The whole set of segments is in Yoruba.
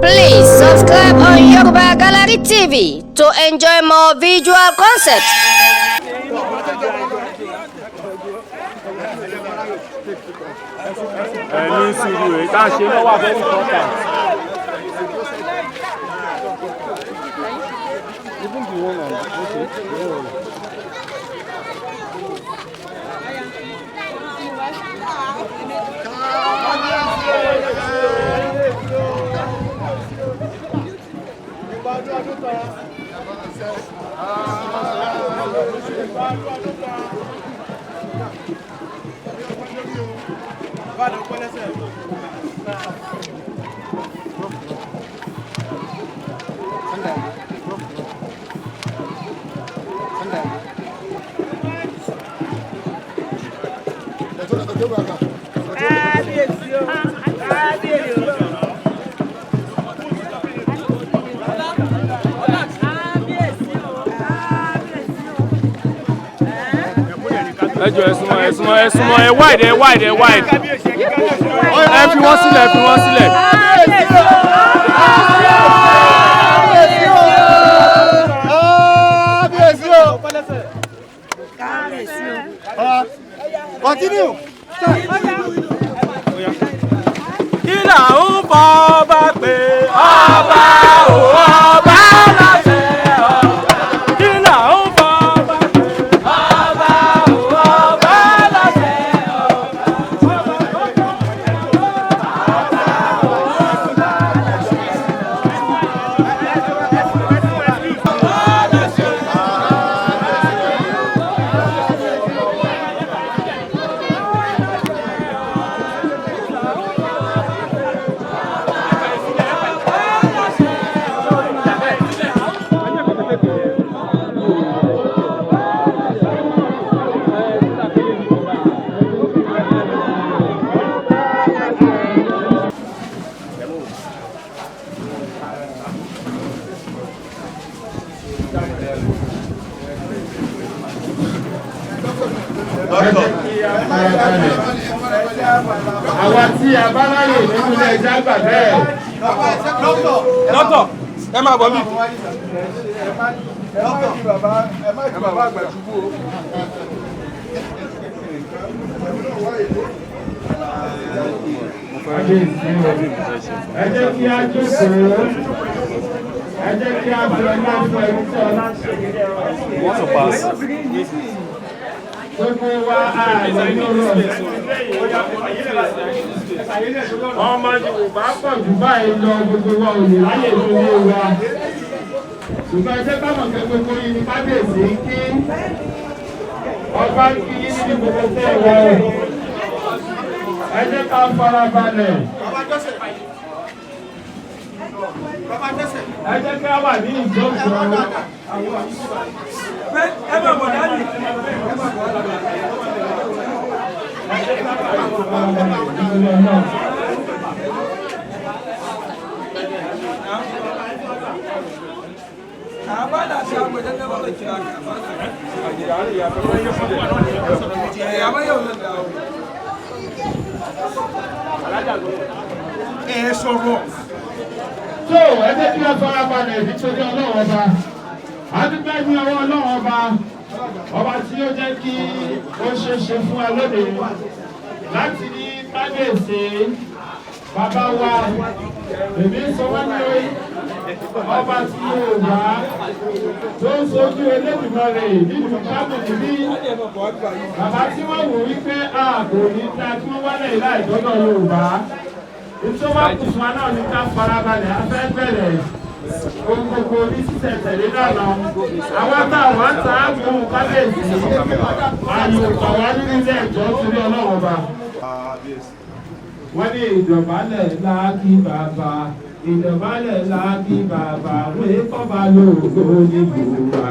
Please subscribe on Yoruba Gallery TV to enjoy more visual concepts. Ní sùúrù èyí tá a ṣe náà wà very important. Even the one on okay, the one on. Ẹ̀sùnmọ̀ ẹ wide ẹ fi wọ́n sílẹ̀. Continue. Kí là ń fọ ọba pé ọba ò ọba láṣẹ ọba. Kí là ń fọ ọba pé ọba ò ọba láṣẹ Àwa tí a bá láyè nínú ilé ẹja gbà bẹ́ẹ̀. Dọ́tọ̀ ẹ máa bọ̀ mí. Ẹ jẹ́ kí a jókòó. Ẹ jẹ́ kí a bẹ̀rẹ̀ náà fún ẹni tí ọlá ṣe. Wọ́n tó pass. Gbogbo wa ààrẹ ní olóòrùn. Ọmọ Yorùbá pọ̀ jù báyìí lọ, gbogbo wa ò lè ráyè lórí wa. Ṣùgbọ́n ẹjẹ́ ká mọ̀ pé gbogbo yìí ní kábíyèsí kí ọba kí yí ní gbogbo tẹ́ ẹ̀wọ̀ rẹ̀. Ẹ jẹ́ ká fara balẹ̀. Ẹ jẹ́ ká wà ní ìjókòó. Ẹ bẹ̀ wọ̀ dáàbì. So, ẹ jẹ́ kí wọ́n fara balẹ̀ nítorí Ọlọ́run ọba. A dúpẹ́ ní ọwọ́ Ọlọ́run ọba tí ó jẹ́ kí ó ṣeéṣe fún wa lónìí láti ní kábíyèsí bàbá wa èmi sọ wọ́n ní ọba tí Yorùbá tó ń sojú Elédùmarè nínú kábíyèsí bí bàbá tí wọ́n wò wípé ààbò ní ta tí wọ́n wálẹ̀ ìlà ìdọ́dọ̀ Yorùbá nítorí wọ́n kù fún wa náà ní ká farabalẹ̀ afẹ́ bẹ̀rẹ̀ ohun gbogbo ní sísẹ̀tẹ̀lé lọ́nà àwọn táwọn ń ta àgbọ̀n kábíyèsí ààyè òkà wá nínú ilé ẹ̀jọ́ torí Ọlọ́run ọba. Wọ́n ní ìdọ̀bálẹ̀ láàkì bàbá ìdọ̀bálẹ̀ láàkì bàbá wọ́n kọ́ba lóògó níbò wa.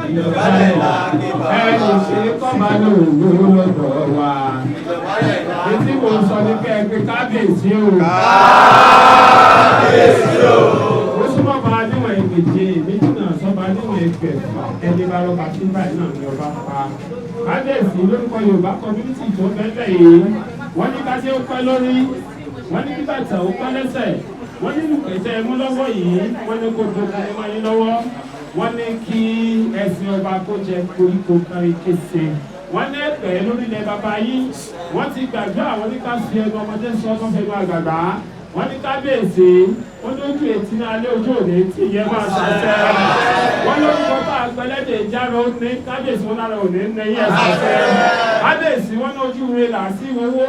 Ìdọ̀bálẹ̀ láàkì bàbá ẹni ṣe kọ́ba lóògó lọ́dọ̀ wa. Etí mo sọ ní kẹ́ẹ̀kẹ́ kábíyèsí o. Kábíyèsí o. Ó súnmọ́ bá a níwọ̀n ìgbèjì méjì náà sọ́ba níwọ̀n ẹgbẹ̀fà ẹni bá lọ́ba tí báyìí náà ni ọba pa. Kábíyèsí lórúkọ Yorùbá community tó fẹ́fẹ́ yìí wọ́n ní ká ṣe ó pẹ́ lórí wọ́n ní kíkà tẹ̀ ó pẹ́ lẹ́sẹ̀ wọ́n ní ìpèsè ẹmú lọ́wọ́ yìí wọ́n ní kó gbogbo ọmọ yín lọ́wọ́ wọ́n ní kí ẹ̀sìn ọba kó jẹ koríko kárí kése wọ́n ní ẹ̀pẹ́ lórílẹ̀ bàbá yín wọ́n ti gbàgbé àwọn oníkà sí ẹnu ọmọdé sọ tó fẹ́ máa gbàgbá wọ́n ní kábíyèsí wọ́n ní ojú etí ní alẹ́ ojú òde tí ìyẹn máa ṣàṣẹ wọ́n lórúkọ bá àgbẹ̀lẹ́dẹ̀ ìjáró ní kábíyèsí wọn lára òní ní yẹn ṣàṣẹ kábíyèsí wọ́n ní ojú rẹ̀ là sí owó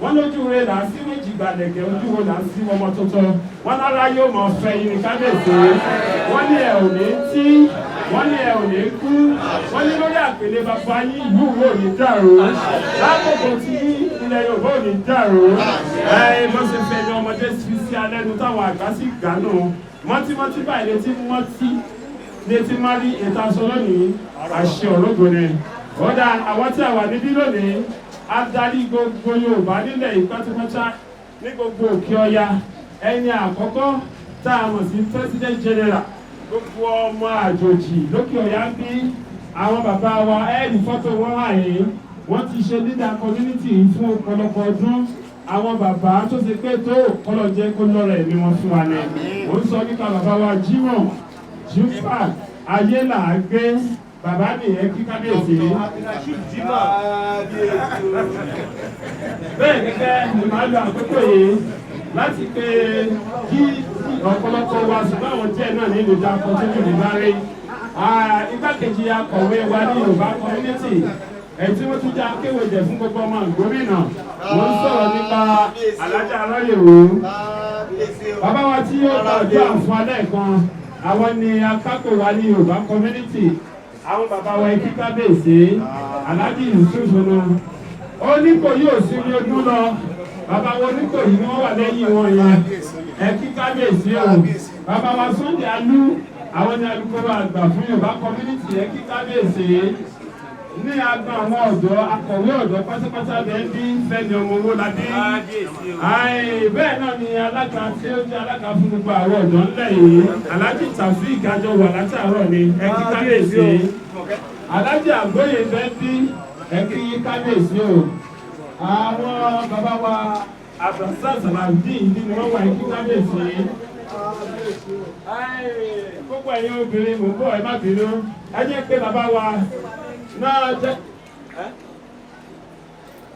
wọ́n lójú rẹ̀ là sí méjì gbàdẹ̀gẹ̀ ojú wo là sí ọmọ tuntun wọ́n lára yóò mọ̀ fẹ́ yín ní kábíyèsí wọ́n ní ẹ̀ ò ní tí wọ́n ní ẹ̀ ò ní kú wọ́n ní lórí àpèlé bàbá yín ìlú wo ò ní dàrú lákòókò tí ilẹ̀ Yorùbá ò ní dàrú wọ́n ṣe fẹ́ ní ọmọdé fi sí alẹ́nu táwọn àgbà sì gánú mọ́tímọ́tí báyìí létí má rí ètò aṣọ lónìí àṣẹ ọ̀rọ̀gbọ̀n ni ọ̀dà àwọn tí a wà níbí lónìí adarí gbogbo Yorùbá nílẹ̀ yìí pátápátá ní gbogbo òkè ọya ẹni àkọ́kọ́ tá a mọ̀ sí president general gbogbo ọmọ àjòjì lókè ọya bí àwọn bàbá wa ẹ̀ẹ́dì fọ́tò wọn àyè wọ́n ti ṣe leader community fún ọ̀pọ̀lọpọ̀ ọdún àwọn bàbá tó ṣe pé tó kọ́lọ̀ jẹ́ kó lọ́rọ̀ ẹ̀mí wọn fún wa ní ó ń sọ nípa bàbá wa Jimoh Jumpa ayé là á gbé bàbá nìyẹn kí kábíyèsí bẹ́ẹ̀ gẹ́gẹ́ ni màá lo àkókò yìí láti pé kí ọ̀pọ̀lọpọ̀ wa ṣùgbọ́n àwọn díẹ̀ náà nílùú dáko tó ní ìbáre igbákejì akọ̀wé wa ní Yorùbá community ẹ̀tí wọ́n tún jẹ́ akéwèjẹ̀ fún gbogbo ọmọ gómìnà wọ́n sọ̀rọ̀ nípa Alájà Aráyèrò bàbá wa tí yóò gbàgbé àǹfọ̀n alẹ́ kan àwọn ni akápò wa ní Yorùbá community àwọn bàbá wa ikú kábíyèsí Alhaji Yusuf nu Oníkòyí ò sí ní ojú lọ bàbá wa Oníkòyí ni wọ́n wà lẹ́yìn wọn yẹn ẹ̀kí kábíyèsí o bàbá wa Sunday Alú àwọn ni alukoro àgbà fún Yorùbá community ẹ̀kí kábíyèsí ní agbọn àwọn ọ̀dọ́ akọ̀wé ọ̀dọ́ pátápátá bẹ́ẹ̀ bí Fẹ́mi ọmọ owó ládé bẹ́ẹ̀ náà ni alága tí ó jẹ́ alága fún gbogbo àwọn ọ̀dọ́ ńlẹ̀ yìí Alhaji Taofeek àjọ wà látàárọ̀ ni ẹ̀kí kábíyèsí Alhaji Àgbóyè bẹ́ẹ̀ bí ẹ̀kí kábíyèsí o àwọn bàbá wa Abdulrasaq Salawudeen nínú wọn wà ẹ̀kí kábíyèsí gbogbo ẹ̀yin obìnrin mò ń bọ̀ ẹ má bínú ẹ jẹ́ pé bàbá wa náà jẹ́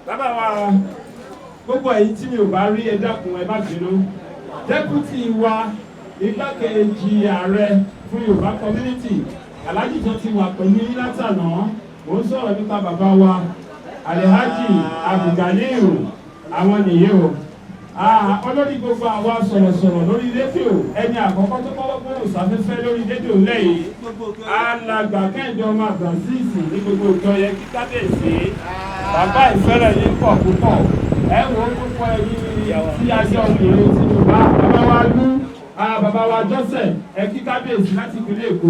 bàbá wa gbogbo èyí tí mi ò bá rí ẹ dákun ẹ má bínú dẹ́pútì wa igbákejì ààrẹ fún Yorùbá community Alhaji tó ti wà pẹ̀lú yín látànà mò ń sọ̀rọ̀ nípa bàbá wa Alhaji Abdulganiyu àwọn nìyí o olórí gbogbo àwa sọ̀rọ̀sọ̀rọ̀ lórí rédíò ẹni àkọ́kọ́ tó kọ́kọ́ gbé òsáfẹ́fẹ́ lórí rédíò lẹ́yìn alàgbà Kẹ́hìndé ọmọ Abdulaziz ní gbogbo ìjọ yẹ kí kábíyèsí bàbá ìfẹ́rẹ̀ yìí pọ̀ púpọ̀ ẹ wo gbogbo ẹ̀yìn tí a jẹ́ obìnrin tí Yorùbá bàbá wa Lú bàbá wa Joseph ẹ kí kábíyèsí láti ìpínlẹ̀ Èkó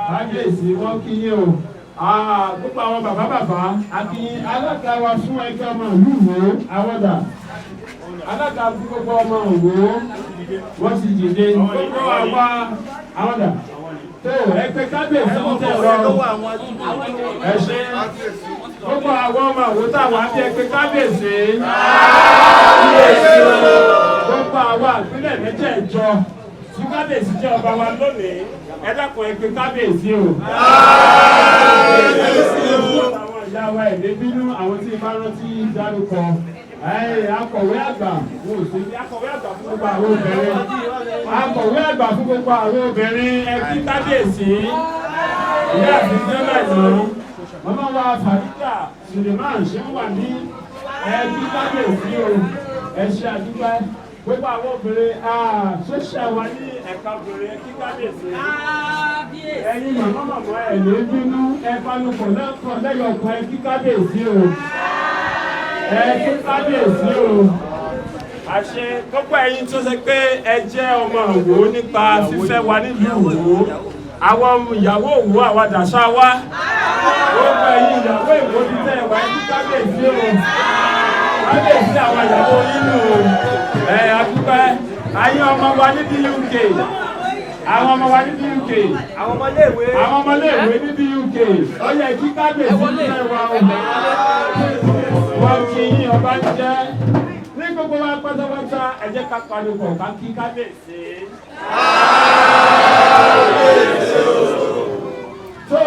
kábíyèsí wọ́n kí yín o gbogbo àwọn bàbá akínyìn alága wa fún ẹgbẹ́ ọmọ ìlú Ìwó àwọ̀dà alága fún gbogbo ọmọ Ìwó wọ́n ti dìde gbogbo àwa àwọ̀dà tó ẹgbẹ́ kábíyèsí ń tẹ̀ lọ ẹ̀ṣẹ́ gbogbo àwọn ọmọ Ìwó táwọn àti ẹgbẹ́ kábíyèsí gbogbo àwọn àpilẹ̀ mẹ́jẹ̀ẹ̀jọ tí kábíyèsí jẹ́ ọba wa lónìí ẹ dákun ẹgbẹ́ kábíyèsí o. àwọn ìyá wa ẹ̀dẹ́ bínú àwọn tí bá rántí dárúkọ akọ̀wé àgbà wọn ò sí akọ̀wé àgbà fún gbogbo àwọn obìnrin akọ̀wé àgbà fún gbogbo àwọn obìnrin ẹgbẹ́ kábíyèsí ìyá àti ìjọba ìlú màmá wa Fàdíjà Suleiman ṣe ń wà ní ẹgbẹ́ kábíyèsí o ẹ̀ṣẹ̀ àdúgbò gbogbo àwọn obìnrin ṣẹṣẹ wa ní ẹ̀ka obìnrin ẹ̀kí kábíyèsí ẹ̀yin màmá ẹ̀ lè bínú ẹ̀fánukọ̀ lẹ́kọ̀ọ́ lẹ́yọ̀kọ̀ ẹ̀kí kábíyèsí o ẹ̀kí kábíyèsí o àṣẹ gbogbo ẹ̀yin tó ṣe pé ẹ jẹ́ ọmọ Ìwó nípa fífẹ́ wa nílùú Ìwó àwọn ìyàwó Ìwó àwọn dàṣà wa gbogbo ẹ̀yin ìyàwó Ìwó ti tẹ̀ wá ẹ̀kí kábíyèsí o kábíyèsí àwọn ìyàwó nínú àdúgbò ayé ọmọ wa níbi UK àwọn ọmọ wa níbi UK àwọn ọmọléèwé níbi UK ó yẹ kí kábíyèsí tẹ̀ wá wọ́n kí yín ọba ń jẹ́ ní gbogbo gbogbo wa pátápátá ẹ jẹ́ ká pariwo ká kí kábíyèsí. tó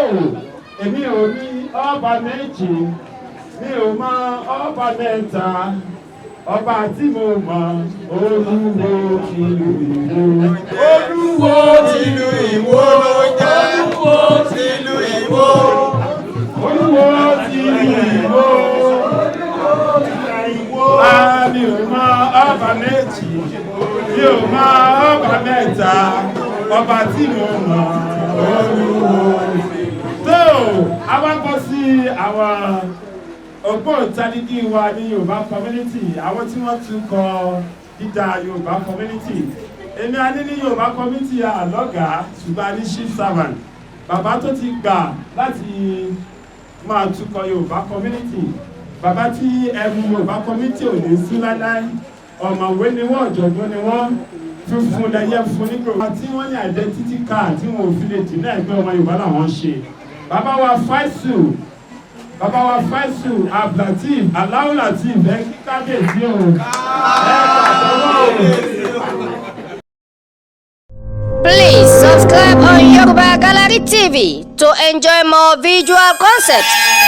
èmi ò ní ọba méjì mi ò mọ ọba mẹ́ta ọba tí mo mọ Olúwo tìlú Ìwó. Olúwo tìlú Ìwó ló jẹ́. Olúwo tìlú Ìwó. Olúwo tìlú Ìwó. Mi ò mọ ọba méjì mi ò mọ ọba mẹ́ta ọba tí mo mọ Olúwo. tó a wá bọ́ sí àwọn ògbóǹtarìgì wa ní Yorùbá community àwọn tí wọ́n tún kọ dídá Yorùbá community èmi a ní Yorùbá community àlọ́gàá ṣùgbọ́n a ní chief servant bàbá tó ti gbà láti máa tukọ̀ Yorùbá community bàbá tí ẹ̀mú Yorùbá community ò ní sí láíláí ọ̀mọ̀wé ni wọ́n ọ̀jọ̀gbọ́n ni wọ́n fífún lẹ́yẹ fún nígbò tí wọ́n ní identity card tí wọ́n ò fi lè dínà ẹgbẹ́ ọmọ Yorùbá làwọn ṣe bàbá wa Faisu Abdulateef Alao Lateef ẹ kí kábíyèsí o Please subscribe on Yoruba Gallery TV to enjoy more visual concepts.